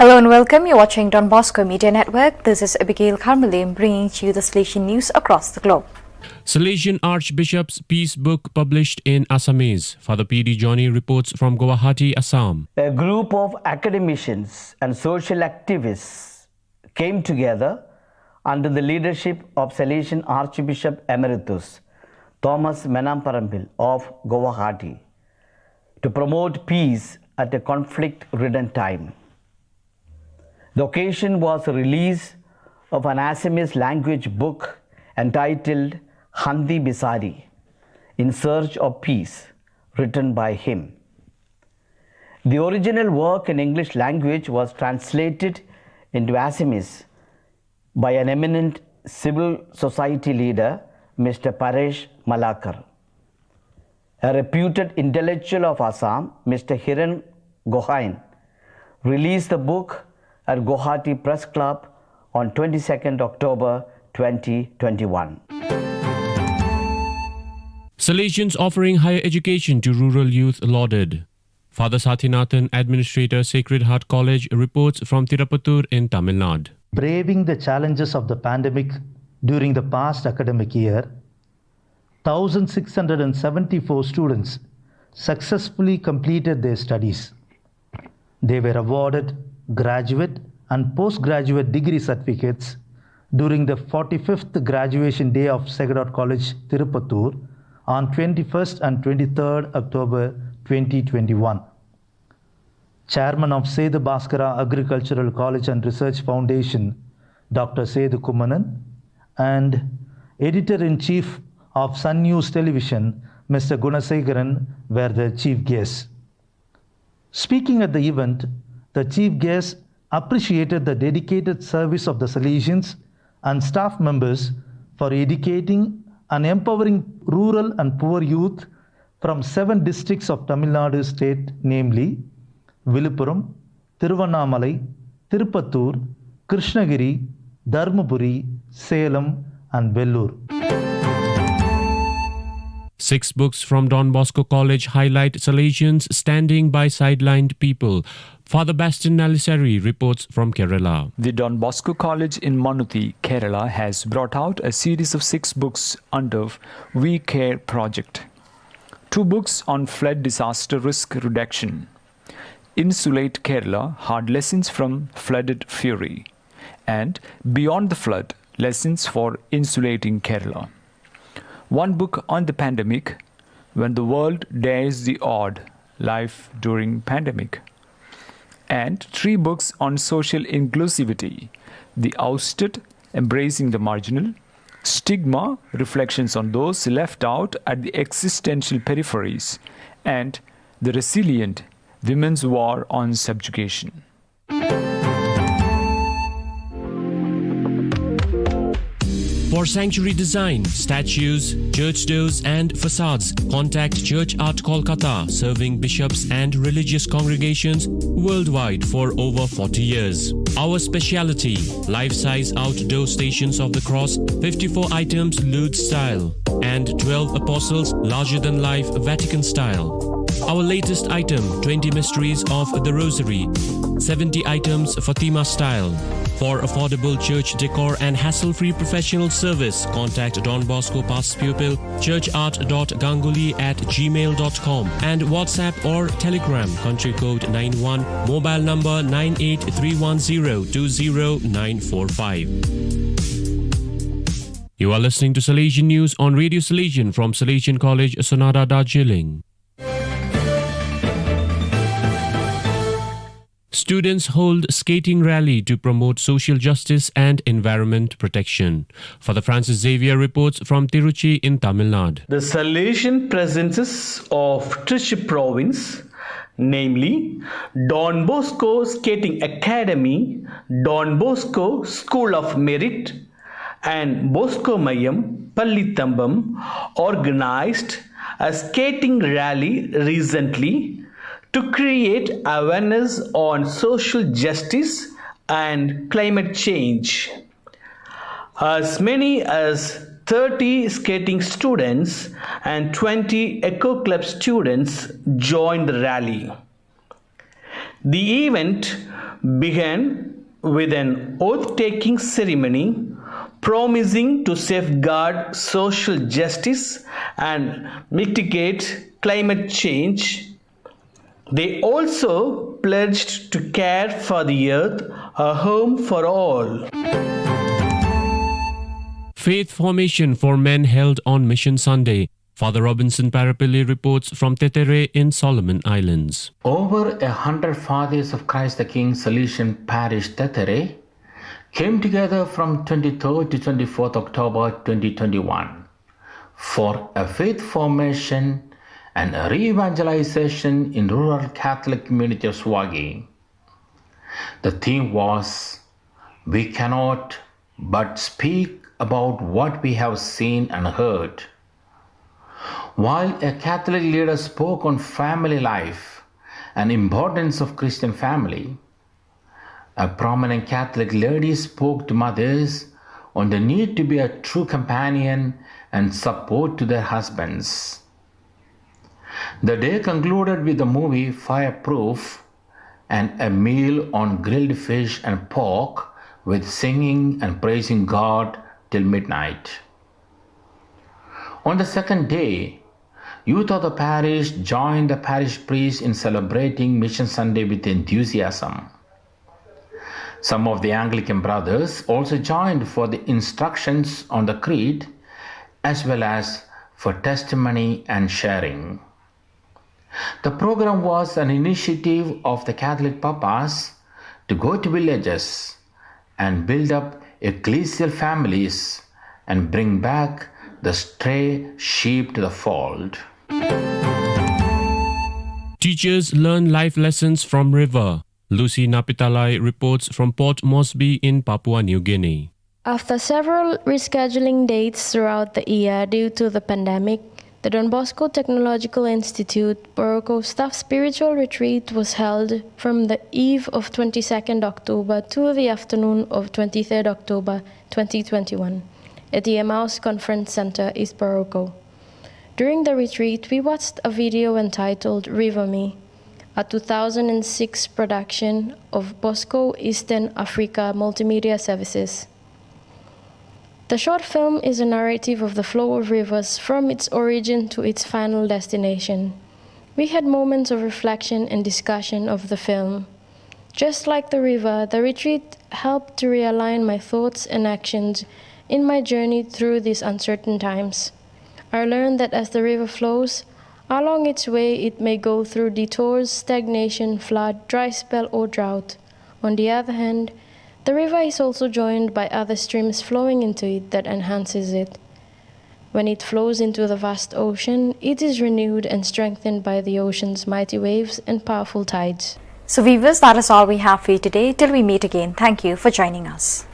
Hello and welcome. You're watching Don Bosco Media Network. This is Abigail Carmelim bringing to you the Salesian news across the globe. Salesian Archbishop's Peace Book published in Assamese. Father P.D. Johny reports from Guwahati, Assam. A group of academicians and social activists came together under the leadership of Salesian Archbishop Emeritus Thomas Parappilly of Guwahati to promote peace at a conflict-ridden time. The occasion was the release of an Assamese language book entitled Handi Bisari, In Search of Peace, written by him. The original work in English language was translated into Assamese by an eminent civil society leader, Mr. Paresh Malakar. A reputed intellectual of Assam, Mr. Hiran Gohain, released the book at Guwahati Press Club on 22nd October 2021. Salesians offering higher education to rural youth lauded. Father Sathinathan, Administrator, Sacred Heart College, reports from Tiruchy in Tamilnadu. Braving the challenges of the pandemic during the past academic year, 1,674 students successfully completed their studies. They were awarded graduate and postgraduate degree certificates during the 45th graduation day of Sacred Heart College, Tiruchy on 21st and 23rd October 2021. Chairman of Sethu Bhaskara Agricultural College and Research Foundation, Dr. Sethu Kumanan, and Editor-in-Chief of Sun News Television, Mr. Gunasegaran, were the chief guests. Speaking at the event, the chief guest appreciated the dedicated service of the Salesians and staff members for educating and empowering rural and poor youth from 7 districts of Tamilnadu state, namely Viluppuram, Tiruvannamalai, Tiruppattur, Krishnagiri, Dharmapuri, Salem, and Vellore. 6 books from Don Bosco College highlight Salesians standing by sidelined people. Father Bastin Nellisserry reports from Kerala. The Don Bosco College in Manuthi, Kerala has brought out a series of 6 books under We Care project. 2 books on flood disaster risk reduction. Insulate Kerala, Hard Lessons from Flooded Fury. And Beyond the Flood, Lessons for Insulating Kerala. 1 book on the pandemic, When the World Dares the Odd, Life During Pandemic. And 3 books on social inclusivity, The Ousted, Embracing the Marginal, Stigma, Reflections on Those Left Out at the Existential Peripheries, and The Resilient, Women's War on Subjugation. For sanctuary design, statues, church doors and facades, contact Church Art Kolkata, serving bishops and religious congregations worldwide for over 40 years. Our speciality, life-size outdoor Stations of the Cross, 54 items Lourdes style, and 12 apostles larger-than-life Vatican style. Our latest item, 20 Mysteries of the Rosary, 70 items Fatima style. For affordable church decor and hassle-free professional service, contact Don Bosco Past Pupil, churchart.ganguly@gmail.com and WhatsApp or Telegram, country code 91, mobile number 9831020945. You are listening to Salesian News on Radio Salesian from Salesian College, Sonada, Darjeeling. Students hold skating rally to promote social justice and environment protection. Father Francis Xavier reports from Tiruchy in Tamilnadu. The Salesian presences of Tiruchy province, namely Don Bosco Skating Academy, Don Bosco School of Merit, and Bosco Mayam Pallithambam, organized a skating rally recently to create awareness on social justice and climate change. As many as 30 skating students and 20 Eco Club students joined the rally. The event began with an oath-taking ceremony promising to safeguard social justice and mitigate climate change. They also pledged to care for the earth, a home for all. Faith formation for men held on Mission Sunday. Father Robinson Parappilly reports from Tetere in Solomon Islands. Over 100 Fathers of Christ the King Salesian Parish Tetere came together from 23rd to 24th October 2021 for a faith formation and a re-evangelization in rural Catholic community of Swagi. The theme was, "We cannot but speak about what we have seen and heard." While a Catholic leader spoke on family life and importance of Christian family, a prominent Catholic lady spoke to mothers on the need to be a true companion and support to their husbands. The day concluded with the movie Fireproof and a meal on grilled fish and pork with singing and praising God till midnight. On the second day, youth of the parish joined the parish priest in celebrating Mission Sunday with enthusiasm. Some of the Anglican brothers also joined for the instructions on the creed as well as for testimony and sharing. The program was an initiative of the Catholic papas to go to villages and build up ecclesial families and bring back the stray sheep to the fold. Teachers learn life lessons from river. Lucy Napitalai reports from Port Moresby in Papua New Guinea. After several rescheduling dates throughout the year due to the pandemic, the Don Bosco Technological Institute Boroko Staff Spiritual Retreat was held from the eve of 22nd October to the afternoon of 23rd October 2021 at the Emmaus Conference Center, East Boroko. During the retreat, we watched a video entitled River Me, a 2006 production of Bosco Eastern Africa Multimedia Services. The short film is a narrative of the flow of rivers from its origin to its final destination. We had moments of reflection and discussion of the film. Just like the river, the retreat helped to realign my thoughts and actions in my journey through these uncertain times. I learned that as the river flows, along its way it may go through detours, stagnation, flood, dry spell, or drought. On the other hand, the river is also joined by other streams flowing into it that enhances it. When it flows into the vast ocean, it is renewed and strengthened by the ocean's mighty waves and powerful tides. So viewers, that is all we have for you today. Till we meet again, thank you for joining us.